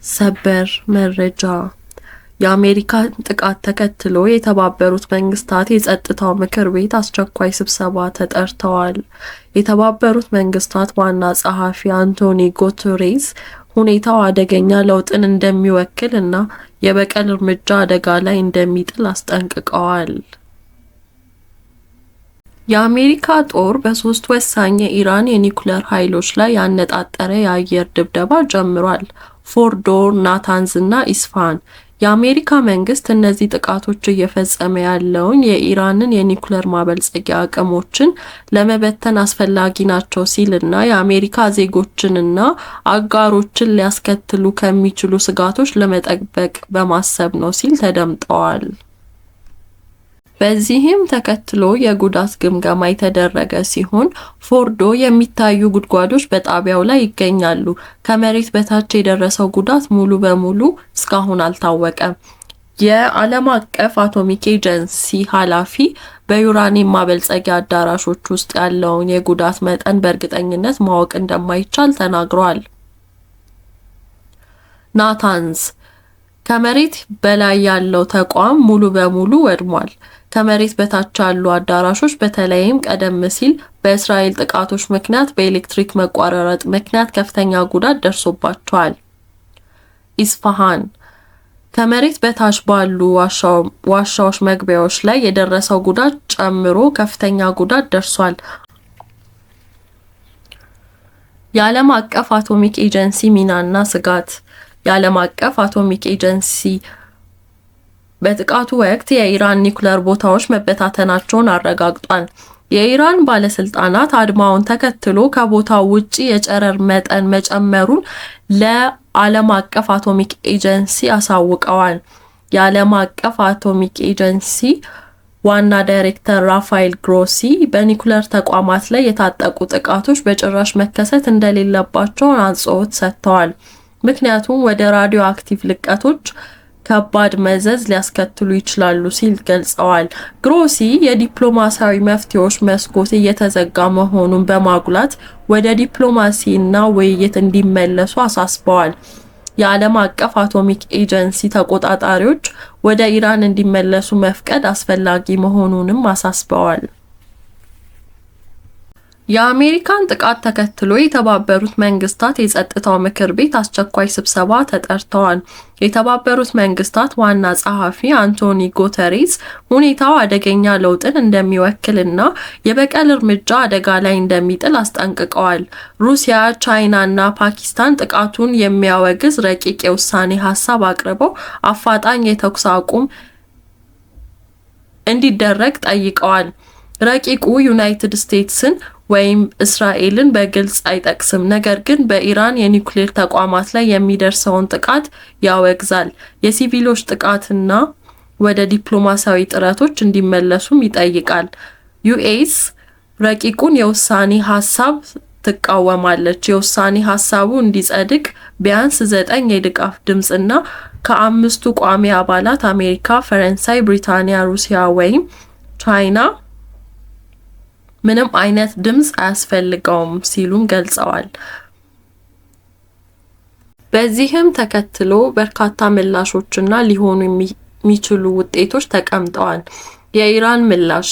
ሰበር መረጃ የአሜሪካን ጥቃት ተከትሎ የተባበሩት መንግስታት የጸጥታው ምክር ቤት አስቸኳይ ስብሰባ ተጠርተዋል። የተባበሩት መንግስታት ዋና ጸሐፊ አንቶኒዮ ጉተሬስ ሁኔታው አደገኛ ለውጥን እንደሚወክል እና የበቀል እርምጃ አደጋ ላይ እንደሚጥል አስጠንቅቀዋል። የአሜሪካ ጦር በሶስት ወሳኝ የኢራን የኒውክሌር ኃይሎች ላይ ያነጣጠረ የአየር ድብደባ ጀምሯል። ፎርዶ፣ ናታንዝ እና ኢስፋሃን። የአሜሪካ መንግስት እነዚህ ጥቃቶች እየፈጸመ ያለውን የኢራንን የኒውክሌር ማበልጸጊያ አቅሞችን ለመበተን አስፈላጊ ናቸው ሲልና የአሜሪካ ዜጎችንና አጋሮችን ሊያስከትሉ ከሚችሉ ስጋቶች ለመጠበቅ በማሰብ ነው ሲል ተደምጠዋል። በዚህም ተከትሎ የጉዳት ግምገማ የተደረገ ሲሆን ፎርዶ የሚታዩ ጉድጓዶች በጣቢያው ላይ ይገኛሉ። ከመሬት በታች የደረሰው ጉዳት ሙሉ በሙሉ እስካሁን አልታወቀም። የዓለም አቀፍ አቶሚክ ኤጀንሲ ኃላፊ በዩራኒየም ማበልጸጊያ አዳራሾች ውስጥ ያለውን የጉዳት መጠን በእርግጠኝነት ማወቅ እንደማይቻል ተናግረዋል። ናታንዝ ከመሬት በላይ ያለው ተቋም ሙሉ በሙሉ ወድሟል። ከመሬት በታች ያሉ አዳራሾች በተለይም ቀደም ሲል በእስራኤል ጥቃቶች ምክንያት በኤሌክትሪክ መቋረጥ ምክንያት ከፍተኛ ጉዳት ደርሶባቸዋል። ኢስፋሃን ከመሬት በታች ባሉ ዋሻዎች መግቢያዎች ላይ የደረሰው ጉዳት ጨምሮ ከፍተኛ ጉዳት ደርሷል። የዓለም አቀፍ አቶሚክ ኤጀንሲ ሚናና ስጋት። የዓለም አቀፍ አቶሚክ ኤጀንሲ በጥቃቱ ወቅት የኢራን ኒውክሌር ቦታዎች መበታተናቸውን አረጋግጧል። የኢራን ባለስልጣናት አድማውን ተከትሎ ከቦታው ውጪ የጨረር መጠን መጨመሩን ለዓለም አቀፍ አቶሚክ ኤጀንሲ አሳውቀዋል። የዓለም አቀፍ አቶሚክ ኤጀንሲ ዋና ዳይሬክተር ራፋኤል ግሮሲ በኒውክሌር ተቋማት ላይ የታጠቁ ጥቃቶች በጭራሽ መከሰት እንደሌለባቸው አጽንኦት ሰጥተዋል። ምክንያቱም ወደ ራዲዮ አክቲቭ ልቀቶች ከባድ መዘዝ ሊያስከትሉ ይችላሉ ሲል ገልጸዋል። ግሮሲ የዲፕሎማሲያዊ መፍትሄዎች መስኮት እየተዘጋ መሆኑን በማጉላት ወደ ዲፕሎማሲና ውይይት እንዲመለሱ አሳስበዋል። የዓለም አቀፍ አቶሚክ ኤጀንሲ ተቆጣጣሪዎች ወደ ኢራን እንዲመለሱ መፍቀድ አስፈላጊ መሆኑንም አሳስበዋል። የአሜሪካን ጥቃት ተከትሎ የተባበሩት መንግስታት የጸጥታው ምክር ቤት አስቸኳይ ስብሰባ ተጠርተዋል። የተባበሩት መንግስታት ዋና ጸሐፊ አንቶኒዮ ጉተሬስ ሁኔታው አደገኛ ለውጥን እንደሚወክልና የበቀል እርምጃ አደጋ ላይ እንደሚጥል አስጠንቅቀዋል። ሩሲያ፣ ቻይና እና ፓኪስታን ጥቃቱን የሚያወግዝ ረቂቅ የውሳኔ ሀሳብ አቅርበው አፋጣኝ የተኩስ አቁም እንዲደረግ ጠይቀዋል። ረቂቁ ዩናይትድ ስቴትስን ወይም እስራኤልን በግልጽ አይጠቅስም፣ ነገር ግን በኢራን የኒውክሌር ተቋማት ላይ የሚደርሰውን ጥቃት ያወግዛል። የሲቪሎች ጥቃትና ወደ ዲፕሎማሲያዊ ጥረቶች እንዲመለሱም ይጠይቃል። ዩኤስ ረቂቁን የውሳኔ ሀሳብ ትቃወማለች። የውሳኔ ሀሳቡ እንዲጸድቅ ቢያንስ 9 የድጋፍ ድምጽና ከአምስቱ ቋሚ አባላት አሜሪካ፣ ፈረንሳይ፣ ብሪታንያ፣ ሩሲያ ወይም ቻይና ምንም አይነት ድምጽ አያስፈልገውም ሲሉም ገልጸዋል። በዚህም ተከትሎ በርካታ ምላሾችና ሊሆኑ የሚችሉ ውጤቶች ተቀምጠዋል። የኢራን ምላሽ።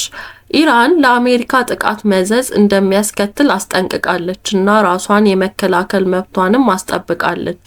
ኢራን ለአሜሪካ ጥቃት መዘዝ እንደሚያስከትል አስጠንቅቃለች እና ራሷን የመከላከል መብቷንም አስጠብቃለች።